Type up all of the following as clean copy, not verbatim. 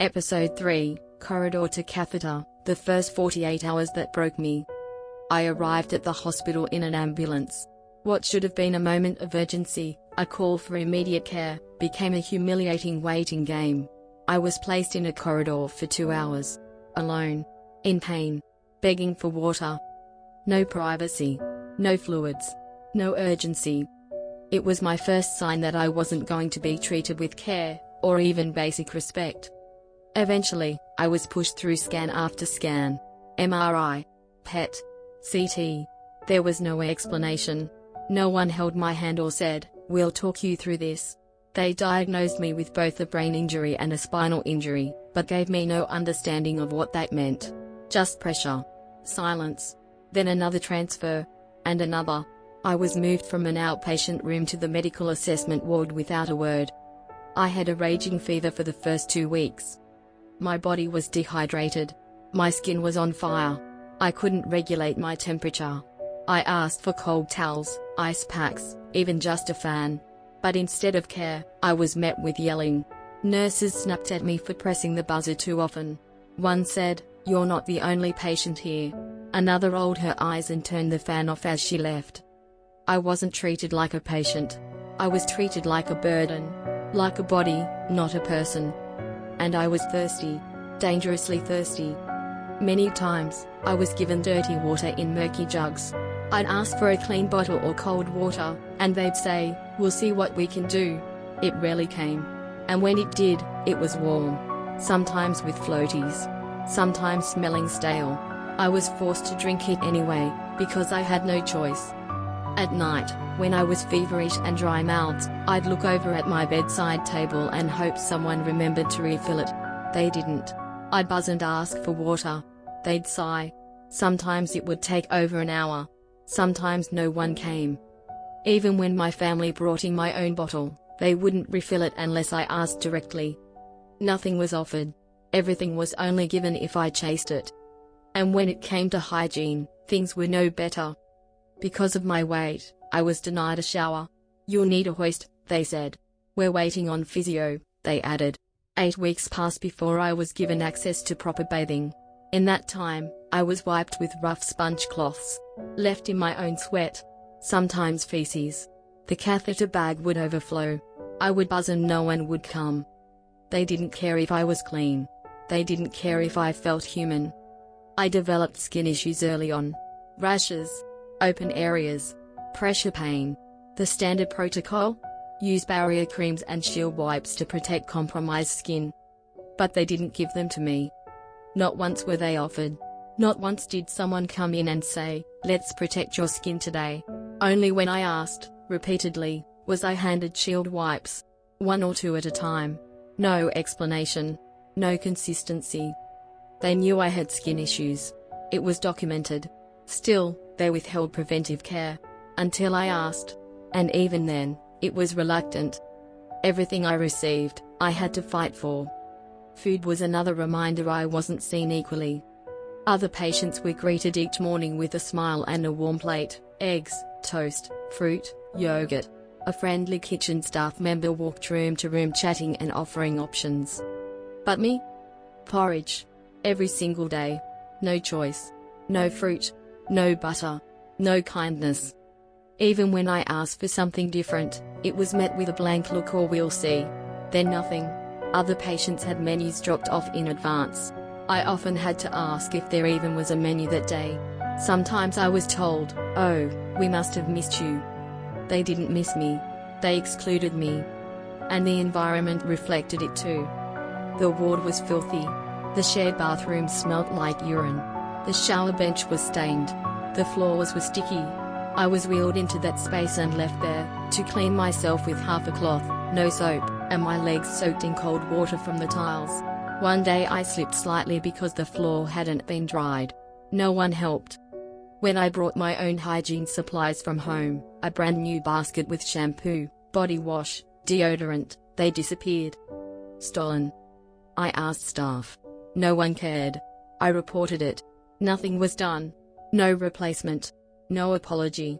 Episode 3, Corridor to Catheter, the first 48 hours that broke me. I arrived at the hospital in an ambulance. What should have been a moment of urgency, a call for immediate care, became a humiliating waiting game. I was placed in a corridor for 2 hours. Alone. In pain. Begging for water. No privacy. No fluids. No urgency. It was my first sign that I wasn't going to be treated with care, or even basic respect. Eventually, I was pushed through scan after scan. MRI. PET. CT. There was no explanation. No one held my hand or said, "We'll talk you through this." They diagnosed me with both a brain injury and a spinal injury, but gave me no understanding of what that meant. Just pressure. Silence. Then another transfer. And another. I was moved from an outpatient room to the medical assessment ward without a word. I had a raging fever for the first 2 weeks. My body was dehydrated. My skin was on fire. I couldn't regulate my temperature. I asked for cold towels, ice packs, even just a fan. But instead of care, I was met with yelling. Nurses snapped at me for pressing the buzzer too often. One said, "You're not the only patient here." Another rolled her eyes and turned the fan off as she left. I wasn't treated like a patient. I was treated like a burden. Like a body, not a person. And I was thirsty. Dangerously thirsty. Many times, I was given dirty water in murky jugs. I'd ask for a clean bottle or cold water, and they'd say, "We'll see what we can do." It rarely came. And when it did, it was warm. Sometimes with floaties. Sometimes smelling stale. I was forced to drink it anyway, because I had no choice. At night, when I was feverish and dry-mouthed, I'd look over at my bedside table and hope someone remembered to refill it. They didn't. I'd buzz and ask for water. They'd sigh. Sometimes it would take over an hour. Sometimes no one came. Even when my family brought in my own bottle, they wouldn't refill it unless I asked directly. Nothing was offered. Everything was only given if I chased it. And when it came to hygiene, things were no better. Because of my weight, I was denied a shower. "You'll need a hoist," they said. "We're waiting on physio," they added. 8 weeks passed before I was given access to proper bathing. In that time, I was wiped with rough sponge cloths. Left in my own sweat. Sometimes feces. The catheter bag would overflow. I would buzz and no one would come. They didn't care if I was clean. They didn't care if I felt human. I developed skin issues early on. Rashes. Open areas. Pressure pain. The standard protocol? Use barrier creams and shield wipes to protect compromised skin. But they didn't give them to me. Not once were they offered. Not once did someone come in and say, "Let's protect your skin today." Only when I asked, repeatedly, was I handed shield wipes. 1 or 2 at a time. No explanation. No consistency. They knew I had skin issues. It was documented. Still, they withheld preventive care. Until I asked. And even then, it was reluctant. Everything I received, I had to fight for. Food was another reminder I wasn't seen equally. Other patients were greeted each morning with a smile and a warm plate, eggs, toast, fruit, yogurt. A friendly kitchen staff member walked room to room chatting and offering options. But me? Porridge. Every single day. No choice. No fruit. No butter. No kindness. Even when I asked for something different, it was met with a blank look or "We'll see." Then nothing. Other patients had menus dropped off in advance. I often had to ask if there even was a menu that day. Sometimes I was told, "Oh, we must have missed you." They didn't miss me. They excluded me. And the environment reflected it too. The ward was filthy. The shared bathroom smelt like urine. The shower bench was stained. The floors were sticky. I was wheeled into that space and left there, to clean myself with half a cloth, no soap, and my legs soaked in cold water from the tiles. One day I slipped slightly because the floor hadn't been dried. No one helped. When I brought my own hygiene supplies from home, a brand new basket with shampoo, body wash, deodorant, they disappeared. Stolen. I asked staff. No one cared. I reported it. Nothing was done. No replacement. No apology.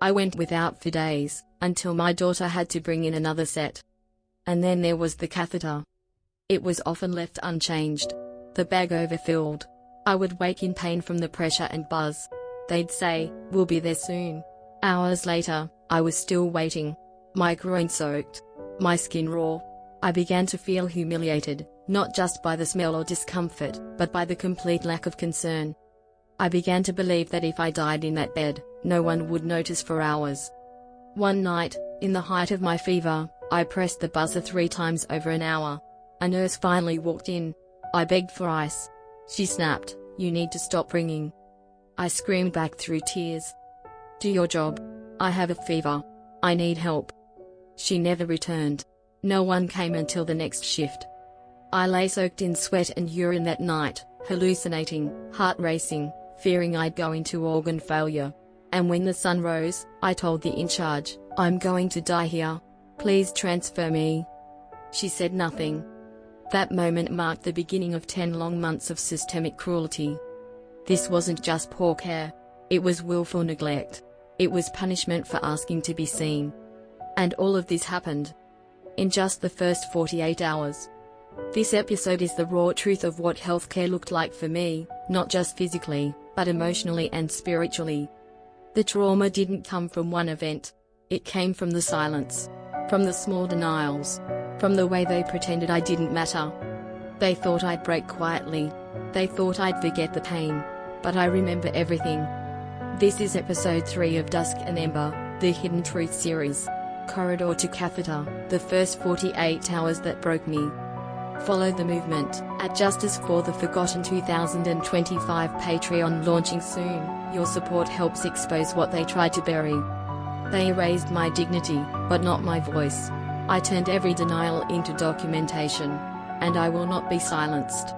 I went without for days, until my daughter had to bring in another set. And then there was the catheter. It was often left unchanged. The bag overfilled. I would wake in pain from the pressure and buzz. They'd say, "We'll be there soon." Hours later, I was still waiting. My groin soaked. My skin raw. I began to feel humiliated, not just by the smell or discomfort, but by the complete lack of concern. I began to believe that if I died in that bed, no one would notice for hours. One night, in the height of my fever, I pressed the buzzer 3 times over an hour. A nurse finally walked in. I begged for ice. She snapped, "You need to stop ringing." I screamed back through tears. "Do your job. I have a fever. I need help." She never returned. No one came until the next shift. I lay soaked in sweat and urine that night, hallucinating, heart racing, fearing I'd go into organ failure. And when the sun rose, I told the in-charge, "I'm going to die here. Please transfer me." She said nothing. That moment marked the beginning of 10 long months of systemic cruelty. This wasn't just poor care. It was willful neglect. It was punishment for asking to be seen. And all of this happened in just the first 48 hours. This episode is the raw truth of what healthcare looked like for me, not just physically, but emotionally and spiritually. The trauma didn't come from one event. It came from the silence, from the small denials, from the way they pretended I didn't matter. They thought I'd break quietly. They thought I'd forget the pain. But I remember everything. This is episode 3 of Dusk Ember, the Hidden Truth series. Corridor to Catheter, the first 48 hours that broke me. Follow the movement, at Justice for the Forgotten 2025 Patreon launching soon. Your support helps expose what they tried to bury. They erased my dignity, but not my voice. I turned every denial into documentation. And I will not be silenced.